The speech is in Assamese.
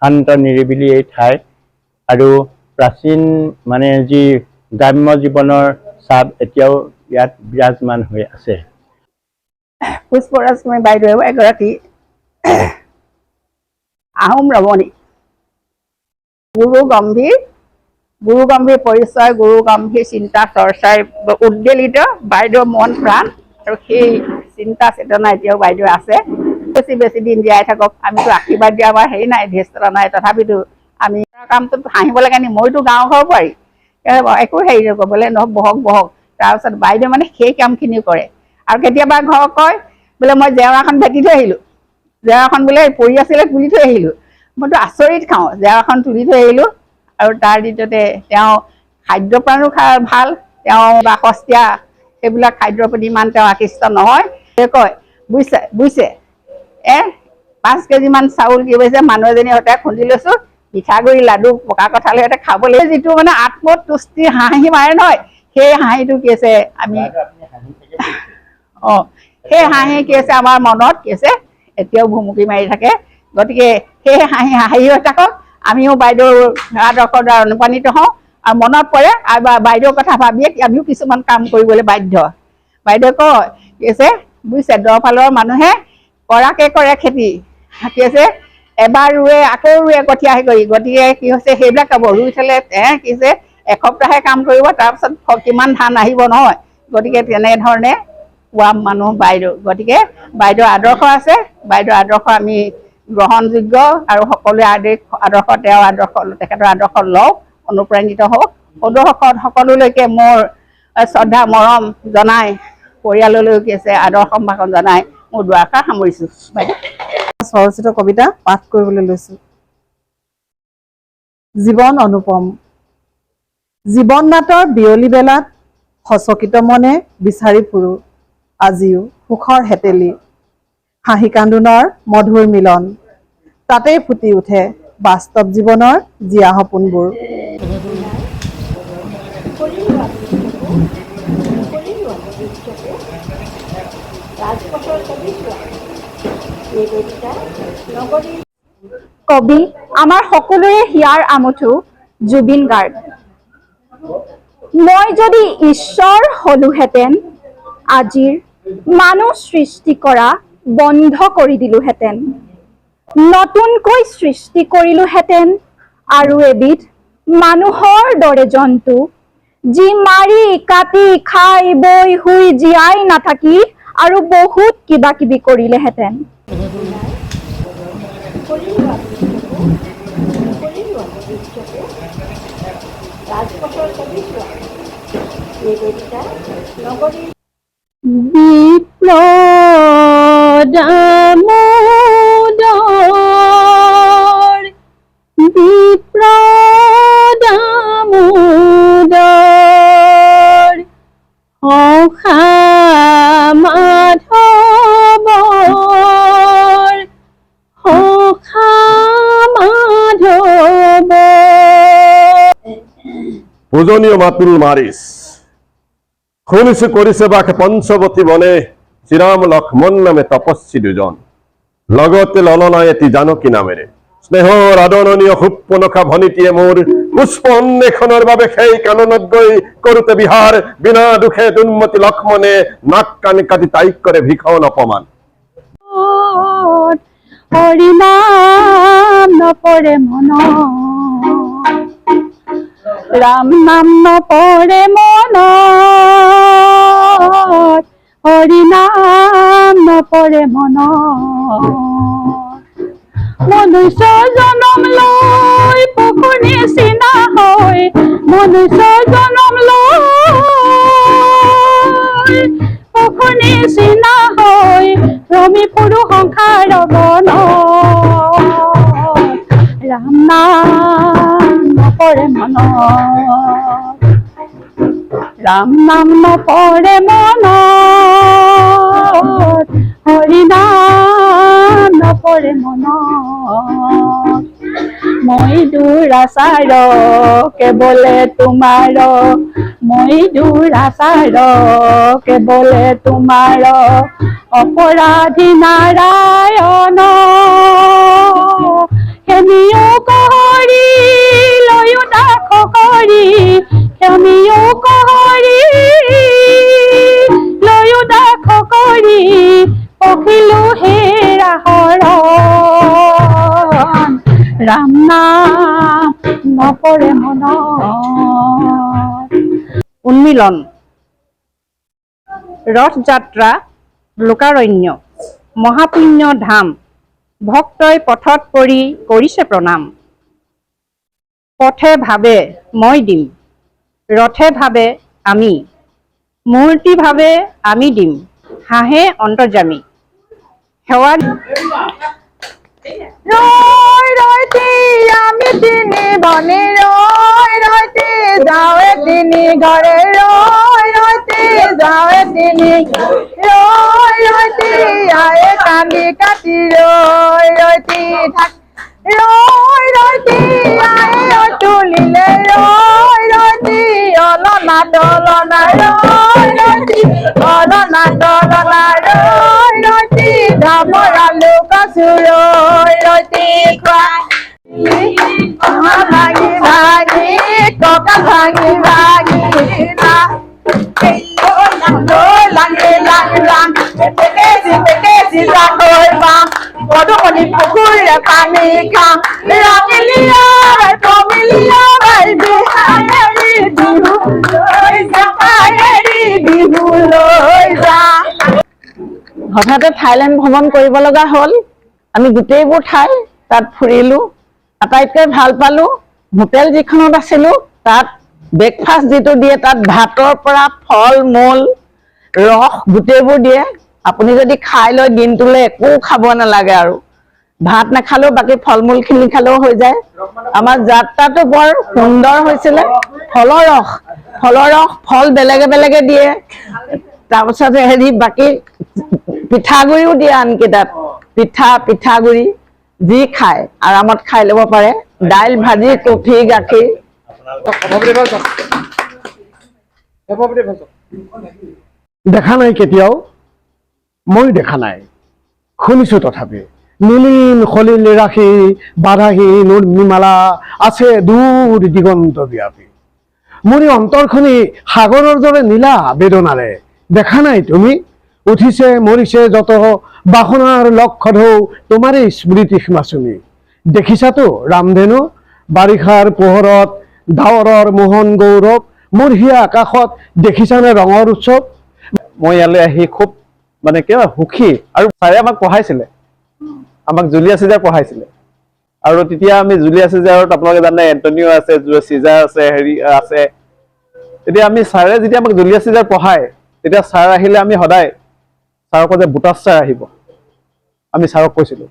শান্ত নিৰিবিলি এই ঠাই আৰু প্ৰাচীন মানে যি গ্ৰাম্য জীৱনৰ ছাপ এতিয়াও ইয়াত বিৰাজমান হৈ আছে। পুষ্পৰাজকুমাৰী বাইদেউ এগৰাকী আহোম ৰমণী, গুৰু গম্ভীৰ পৰিচয়, গুৰু গম্ভীৰ চিন্তা চৰ্চাৰ উদ্বেলিত বাইদেউৰ মন প্ৰাণ, আৰু সেই চিন্তা চেতনা এতিয়াও বাইদেউ আছে। বেছি দিন জীয়াই থাকক, আমিতো আশীৰ্বাদ দিয়া আমাৰ হেৰি নাই, ধৃষ্টতা নাই, তথাপিতো আমি কামটোত হাঁহিব লাগে নি, মইতো গাঁও ঘৰ পাৰি একো হেৰি ক'বলৈ নহওক বহক। তাৰপিছত বাইদেউ মানে সেই কামখিনি কৰে। আৰু কেতিয়াবা ঘৰ কয় বোলে মই জেওৰাখন ভেটি থৈ আহিলোঁ, জেওৰাখন বোলে পৰি আছিলে তুলি থৈ আহিলোঁ। মইতো আচৰিত খাওঁ, জেওৰাখন তুলি থৈ আহিলোঁ। আৰু তাৰ দ্বিতীয়তে তেওঁ খাদ্যপ্ৰাণো ভাল, তেওঁ বা সস্তীয়া সেইবিলাক খাদ্যৰ প্ৰতি ইমান তেওঁ আকৃষ্ট নহয়। কয় বুজিছে 5 কেজিমান চাউল কি হৈছে, মানুহ এজনী সৈতে খুন্দি লৈছোঁ, পিঠাগুড়ি লাডু পকা কঁঠালৰ সৈতে খাবলৈ যিটো মানে আত্মতুষ্টি হাঁহি মাৰে নহয়, সেই হাঁহিটো কি আছে আমি সেই হাঁহি কি আছে আমাৰ মনত কি আছে এতিয়াও ভুমুকি মাৰি থাকে। গতিকে সেই হাঁহি হৈ থাকক, আমিও বাইদেউৰ আদৰ্শৰ দ্বাৰা অনুপ্ৰাণিত হওঁ আৰু মনত পৰে আৰু বাইদেউৰ কথা ভাবিয়ে আমিও কিছুমান কাম কৰিবলৈ বাধ্য। বাইদেউ কয় কি আছে বুজিছে, দফালৰ মানুহে কৰাকে কৰে খেতি, কি আছে এবাৰ ৰুৱে আকৌ ৰুৱে কঠীয়া কৰি, গতিকে কি হৈছে সেইবিলাক কাম ৰুই থলে কি হৈছে এসপ্তাহে কাম কৰিব, তাৰপিছত কিমান ধান আহিব নহয়। গতিকে তেনেধৰণে কোৱা মানুহ বাইদেউ। গতিকে বাইদেউৰ আদৰ্শ আছে, বাইদেউৰ আদৰ্শ আমি গ্ৰহণযোগ্য আৰু সকলোৱে আদৰ্শ তেওঁৰ আদৰ্শ তেখেতৰ আদৰ্শ লওক, অনুপ্ৰাণিত হওক। সকলোলৈকে মোৰ শ্ৰদ্ধা মৰম জনাই, পৰিয়াললৈ কি আছে আদৰ সম্ভাষণ জনাই মোৰ দুআষাৰ সামৰিছোঁ। স্বৰচিত কবিতা পাঠ কৰিবলৈ লৈছোঁ। জীৱন অনুপম। জীৱন নাটৰ বিয়লি বেলাত সচকিত মনে বিচাৰি ফুৰো আজিও সুখৰ হেতেলি, হাঁহি কান্দোনৰ মধুৰ মিলন, তাতেই ফুটি উঠে বাস্তৱ জীৱনৰ জীয়া সপোনবোৰ। কবি আমাৰ সকলোৰে হিয়াৰ আমঠু জুবিন গাৰ্গ। মই যদি ঈশ্বৰ হলোহেঁতেন, আজিৰ মানুহ সৃষ্টি কৰা বন্ধ কৰি দিলোহেঁতেন, নতুনকৈ সৃষ্টি কৰিলোহেঁতেন আৰু এবিধ মানুহৰ দৰে জন্তু, যি মাৰি কাটি খাই বৈ শুই জীয়াই নাথাকি আৰু বহুত কিবা কিবি কৰিলেহেঁতেন। পূজনীয় মাতুল মাৰিছ শুনিছো কৰিছে বাস পঞ্চৱতী বনে, শ্ৰীৰাম লক্ষ্মণ নামে তপস্বী দুজন, লগতে ললনা এটি জানকী নামেৰে, স্নেহৰ আদৰণীয় সুপ্পনখা ভনীটিয়ে মোৰ পুষ্প অন্বেষণৰ বাবে সেই কাননত গৈ কৰোতে বিহাৰ, বিনা দুখে দুন্মতি লক্ষ্মণে নাক কান কাটি তাইক কৰে ভীষণ অপমান। হৰিনাম নপৰে মনত, ৰাম নাম নপৰে মনত, হৰিনাম নপৰে মনত। মনুষ্য জনম লৈ পশু নিচিনা হয়, মনুষ্য জনম লৈ পশু নিচিনা হয়, ৰমি ফুৰো সংসাৰ বনত, ৰাম নাম নপৰে মনত, ৰাম নাম নপৰে মনত, হৰিনাম নপৰে মনত। মই দুৰাচাৰ কেৱলে তোমাৰ, মই দুৰাচাৰ কেৱলে তোমাৰ, অপৰাধী নাৰায়ণ সেমিও কহৰি লয়ো দাখ কৰি সেমিও কহৰি লয়ো দাখ কৰি পখিলো হেৰা হৰণ ৰাম নাম নপৰে মনত। উন্মিলন ৰথ যাত্ৰা লোকাৰণ্য মহাপুণ্য ধাম ভক্তই পথত পৰি কৰিছে প্ৰণাম। পথে ভাবে মই দিম ৰথে ভাবে আমি মূৰ্তি ভাবে আমি দিম হাঁহে অন্তৰ্যামী। সেৱা ৰৈ ৰৈতি আমি তিনি বনি ৰৈ ৰৈতি যাওঁৱে তিনি ঘৰে ৰৈ ৰৈতি যাওঁৱে তিনি ৰৈ ৰৈতি আয়ে কান্দি কাটি ৰৈ ৰৈতি থাক ৰৈ ৰৈতি আয়ে তুলিলে ৰৈ ৰৈতি অলনা তলনা ৰৈ ৰৈতি অলনা তলনা ৰৈ ৰৈতি ধামৰালো কচু ৰৈ ৰৈতি খোৱা ভাঙি ভাঙি ককা ভাঙি ভাঙি না পদুমণি পুখুৰীৰে পানী খাম ৰঙিলিয়া কমিলিয়া বিহু লৈ বিহু লৈ যা। হঠাতে থাইলেণ্ড ভ্ৰমণ কৰিব লগা হ'ল। আমি গোটেইবোৰ ঠাই তাত ফুৰিলো। আটাইতকৈ ভাল পালো হোটেল যিখনত আছিলো তাত ব্ৰেকফাষ্ট যিটো দিয়ে তাত ভাতৰ পৰা ফল মূল ৰস গোটেইবোৰ দিয়ে। আপুনি যদি খাই লয় দিনটোলৈ একো খাব নালাগে আৰু ভাত নাখালেও বাকী ফল মূলখিনি খালেও হৈ যায়। আমাৰ যাত্ৰাটো বৰ সুন্দৰ হৈছিলে। ফলৰ ৰস ফল বেলেগে বেলেগে দিয়ে। তাৰপিছত বাকী পিঠাগুড়িও দিয়ে আনকি তাত পিঠাগুড়ি যি খায় আৰামত খাই ল'ব পাৰে। দাইল ভাজি কফি গাখীৰ। দেখা নাই কেতিয়াও, মই দেখা নাই, শুনিছো তথাপি নীলিম সলিল ৰাশি বাধাহীন উৰ্মিমালা আছে দূৰ দিগন্ত ব্যাপী। মোৰ এই অন্তৰখনি সাগৰৰ দৰে নীলা বেদনাৰে দেখা নাই তুমি? উঠিছে মৰিছে যত বাসনাৰ লক্ষ্য ঢৌ তোমাৰে স্মৃতি সীমাচুমি। দেখিছাতো ৰামধেনু বাৰিষাৰ পোহৰত ডাৱৰৰ মোহন গৌৰৱ মোৰ হিয়া আকাশত দেখিছানে ৰঙৰ উৎসৱ। মই ইয়ালৈ আহি খুব মানে কিবা সুখী। আৰু ছাৰে আমাক পঢ়াইছিলে, আমাক জুলিয়াছ চিজাৰ পঢ়াইছিলে। আৰু তেতিয়া আমি জুলিয়াছ চিজাৰত আপোনালোকে জানে এণ্টনিঅ আছে, চিজাৰ আছে, হেৰি আছে। তেতিয়া আমি ছাৰে যেতিয়া আমাক জুলিয়াছ চিজাৰ পঢ়ায় তেতিয়া ছাৰ আহিলে আমি সদায় ছাৰক যে বুটাছ ছাৰ আহিব আমি ছাৰক কৈছিলোঁ